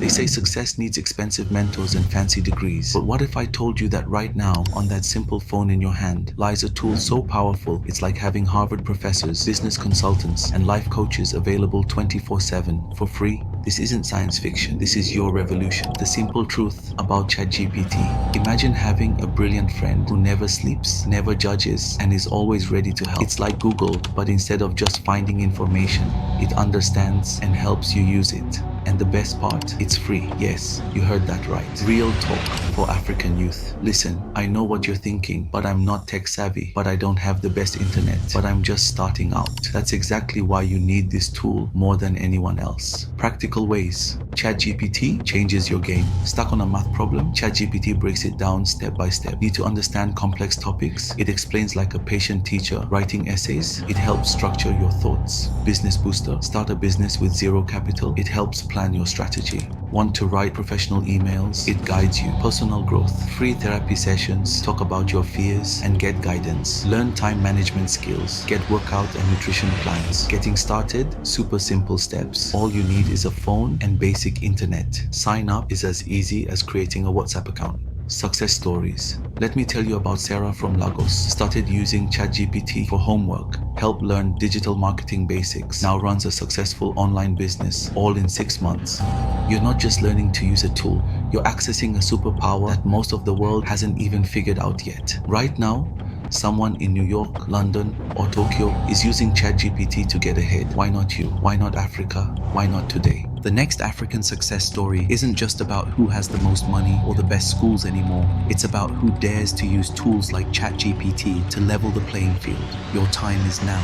They say success needs expensive mentors and fancy degrees. But what if I told you that right now, on that simple phone in your hand, lies a tool so powerful it's like having Harvard professors, business consultants, and life coaches available 24/7 for free? This isn't science fiction, this is your revolution. The simple truth about ChatGPT. Imagine having a brilliant friend who never sleeps, never judges, and is always ready to help. It's like Google, but instead of just finding information, it understands and helps you use it. And the best part, it's free. Yes, you heard that right. Real talk for African youth. Listen, I know what you're thinking, but I'm not tech savvy, but I don't have the best internet, but I'm just starting out. That's exactly why you need this tool more than anyone else. Practical ways. ChatGPT changes your game. Stuck on a math problem? ChatGPT breaks it down step by step. Need to understand complex topics? It explains like a patient teacher. Writing essays? It helps structure your thoughts. Business booster? Start a business with zero capital? It helps plan your strategy. Want to write professional emails? It guides you. Personal growth. Free therapy sessions. Talk about your fears and get guidance. Learn time management skills. Get workout and nutrition plans. Getting started? Super simple steps. All you need is a phone and basic internet. Sign up is as easy as creating a WhatsApp account. Success stories. Let me tell you about Sarah from Lagos. Started using ChatGPT for homework, helped learn digital marketing basics, now runs a successful online business, all in 6 months. You're not just learning to use a tool, you're accessing a superpower that most of the world hasn't even figured out yet. Right now, someone in New York, London, or Tokyo is using ChatGPT to get ahead. Why not you? Why not Africa? Why not today? The next African success story isn't just about who has the most money or the best schools anymore. It's about who dares to use tools like ChatGPT to level the playing field. Your time is now.